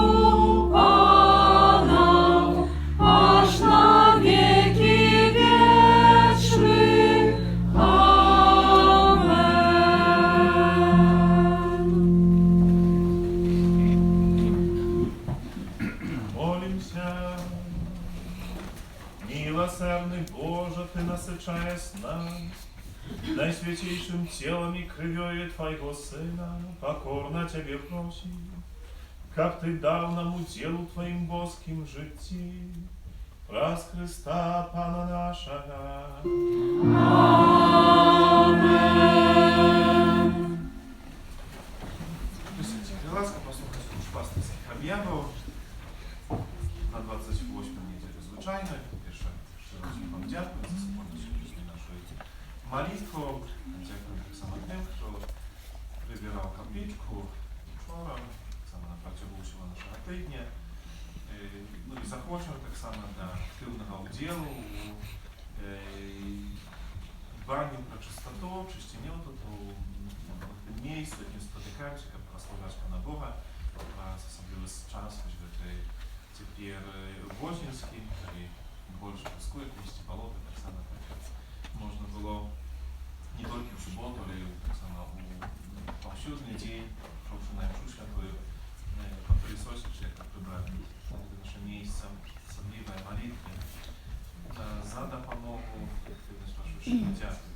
Speaker 4: Пана, аж на веки вечны. Амен.
Speaker 3: Молимся. Милосердный Боже, Ты насыщаешь нас наисвятейшим телом и кровью Твоего Сына, покорно Тебе просим, как Ты дал нам уделу Твоим боским житти, праз Христа Пана нашего.
Speaker 4: Амен.
Speaker 3: Будь ласка, послухайте душпастерських об'явів на 28-му неділю звичайно. Перше, щиро вам дякую за сьогоднішню нашу молитву. Дякую так само тим, хто прибирав капличку вчора, так само на протягу усього нашого тижня. Ну і захочемо так само до активного уділу у дбанні про чистоту, чистінню тут у місць, які спотикаються, як прославляти Пана Бога, особливо час, choćby теперь Возинский, который больше рискует нести болото, так само как можно было не только в субботу, але так само у повсюдний день, прошовши на Мшу Святую, попылесосить, як прибрати наше місце, особливої молитви, за допомогу, активність вашу щиро дякую.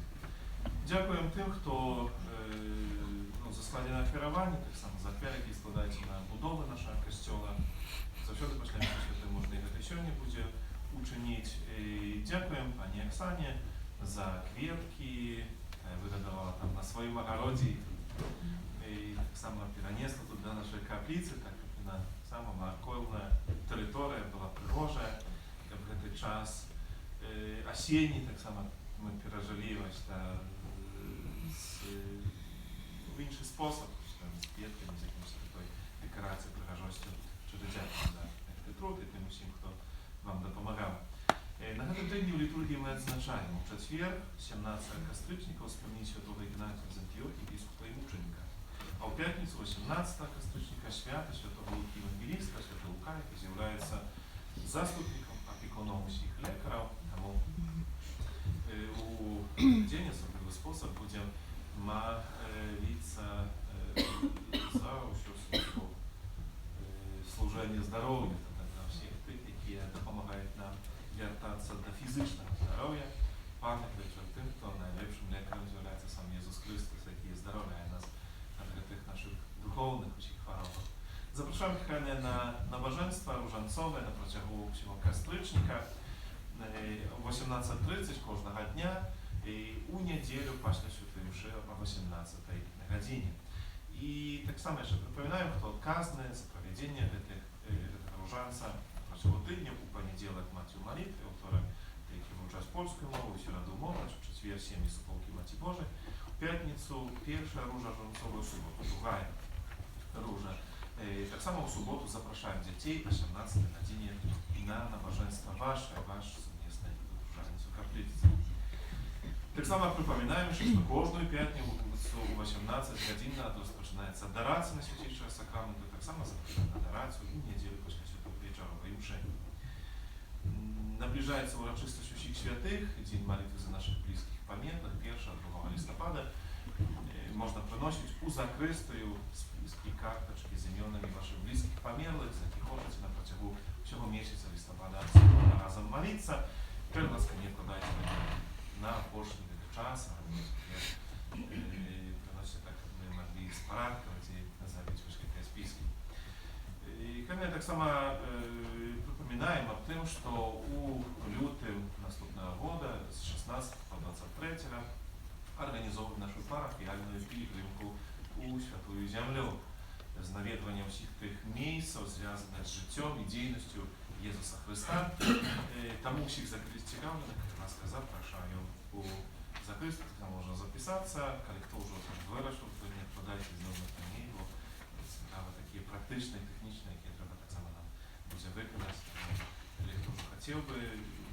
Speaker 3: Дякуємо тим, хто за складене керування, так само за ахвяри, які складаються на будову нашого костьола. Завжди після Святої можна і це сьогодні буде учинити. Дякуємо пані Оксані за квітки, видавала там на своєму огороді. І так само перенесла тут до нашої каплиці, так як на сама морковна територія була пригожа, як в цей час осінній, так само ми пережили в інший спосіб, з квітками, з якимось такою декорацією, пригожостю. Щиро дякую за цей труд і тим усім, хто вам допомагав. На гэтым тыдні ў літургіі мы адзначаем у чацвер 17 кастрычніка ўспамніць святого Ігнатія з Антыёхіі, біскупа і мучэника. А ў пятніцу 18 кастрычніка свята святого Лукі Евангеліста, святого Лука, які з'яўляецца заступнікам, апекуном усіх лекараў. Таму у дзень асаблівы спосаб будзем моліцца за ўсё служэнне здароўя для ўсіх тых, якія дапамагаюць нам вяртацца да фізычнага здароўя, памятаць аб тым, хто найлепшым лекарам з'яўляецца сам Езус Христос, які здароўляе нас ад гэтых нашых духоўных усіх хваробаў. Запрашаем каханыя на набажэнства różańcowe на працягу ўсяго кастрычніка о 18:30 кожнага дня і у нядзелю пасля святой мшы о 18 гадзіне. І таксама яшчэ прыпамінаем, хто адказны за правядзенне гэтага różańca працягу тыдня. У панядзелак Маці ў малітве, у ўторак тыя, які вывучаюць польскую мову, у сераду моладзь, у чацвер сем'і суполкі Маці Божай, у пятніцу першая ружа różańcowa, у суботу другая ружа. Tak samo w sobotę zapraszam dzieci o 18 godzinie na nabożeństwo wasze sumjesne wyróżnienie kaplicy. Tak samo przypominamy, że każdą piątnicę o 18 godzin rozpoczynaється adoracja na Świętейшего Сакраменту, tak samo zapraszam na adorację i niedzielę właśnie wieczorowej mszy. Nabliżается uroczystość Всіх Świętych, Dzień Молитwy za naszych bliskich pamiętnych, 1-2 listopada. Można prenosić u zakrystою spiski, karteczki z imionami waszych bliskich pamiętnych, z jakich możecie na przeciągu всього miesiąca listopada razem молиться. Перед ласка, не вкладайте на кожен час, а приносите так, как мы могли спаркивать и забить ваши списки. И конечно, так само припоминаем о том, что у лютым наступного года с 16 по 23 организовываем нашу парафіальну пілігримку у Святую Землю з навідуванням всіх тих місць, зв'язаних з життям і дійністю Єсуса Христа. Тому всіх зацікавлених, ласка, запрошую у закритку, там можна записатися, коли хто вже вирішив, то не подайте знову на неї, бо цікаво такі практичні, технічні, які треба так само нам буде виконати. Коли хто вже хотів би,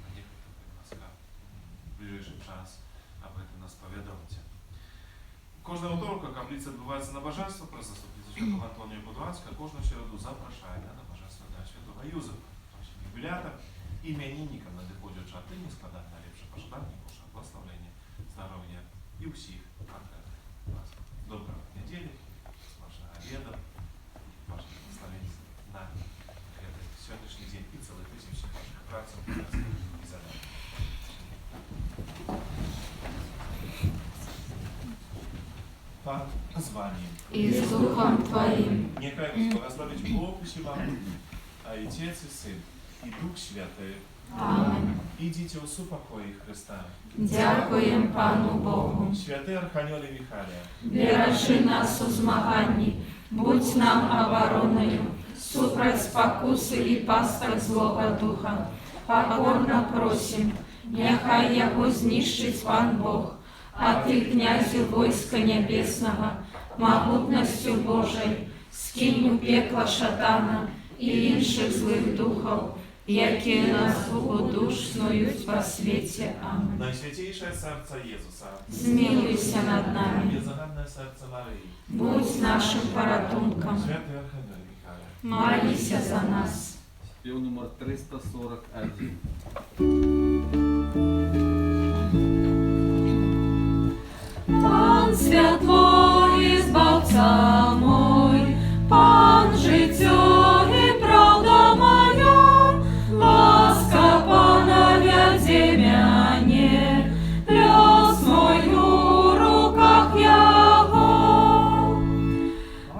Speaker 3: наїхати, ласка, в ближайший час об этом нас поведомьте. Кожного вторника каплица відбувається набожество про заступницю Святого Антонія Подванська. Кожну середу запрошає на набожество до Святого Юзефа. Юбілятам, іменинникам надходять шатині, складати найліпше пожелання, Божого благословення, здоров'я і усіх конкретних вас. Доброго неділі, смачного обіду, ваших благословень на сьогоднішній день і цілих тисяч ваших праців і задач. Pan z wami.
Speaker 2: И с Духом Твоим.
Speaker 3: Niechaj was błogosławić Bóg Всевышний, a i Отец и Сын, и Дух Святый.
Speaker 2: Amen.
Speaker 3: Idźcie u pokoju Chrysta.
Speaker 2: Дякуємо Пану Богу.
Speaker 3: Святий Архангеле Михайле,
Speaker 2: Бережи нас у змаганні, будь нам обороною, супроть спокуси і пасток злого духа. Покорно просим, нехай його знищить Пан Бог, а ти, князю войска небесного, могутностью Божей, скинь у пекла шатана і інших злих духов, які нас удушнують во світі. Амен.
Speaker 3: Najświętейsze serce Jezusa,
Speaker 2: Змилуйся над нами,
Speaker 3: Беззаганне серце Марії,
Speaker 2: будь нашим порятунком,
Speaker 3: Святий Архангеле Михайле,
Speaker 2: молися за нас.
Speaker 7: Спів номер 341.
Speaker 4: Пан святло і збавця мой, Пан життя і правда моя, ласка Пана вяде мяне, лёс мой у руках Яго.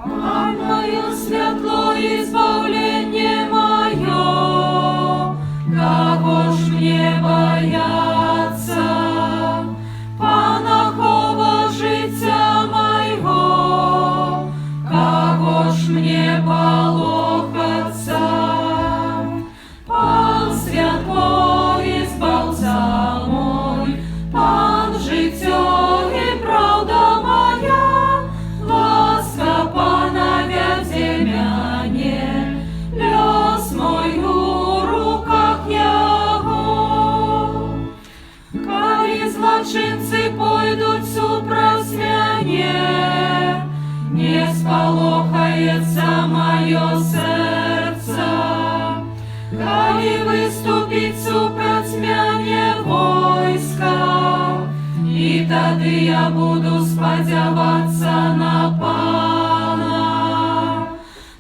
Speaker 4: Пан моё святло і збавлення моё, кого ж мне бояться? Панахова життя моего, кого ж мне полохаться? Пан святло і збавця мой, Пан життя і правда моя, ласка Пана вяде мяне, лёс мой у руках Яго. Коли злочинці пойдуть супроть мяне, не сполохається моє серце. Коли виступить супроть мяне войска, і тоді я буду сподіватися на Пана.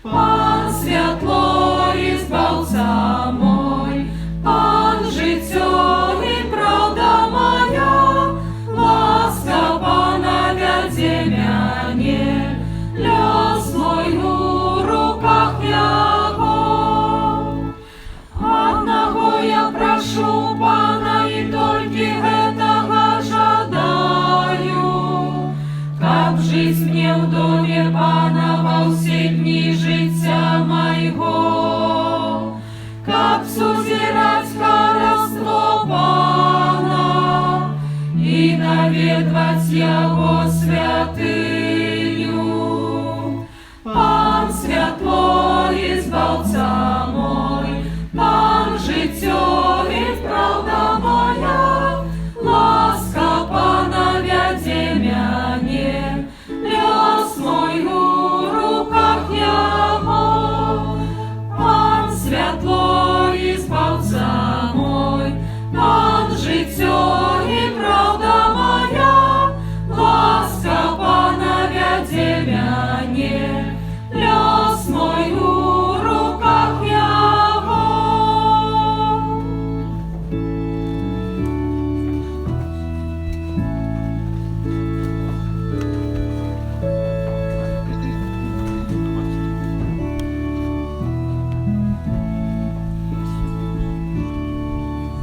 Speaker 4: Пан святло і збавця мой, Пан життя і правда моя, ласка Пана вяде мяне, лёс мой у руках Яго. Одного я прошу Пана і тільки гэтага жадаю, как жить мне в доме Пана во все дни життя моего, как сузирать королевство Пана и наведывать Его святых.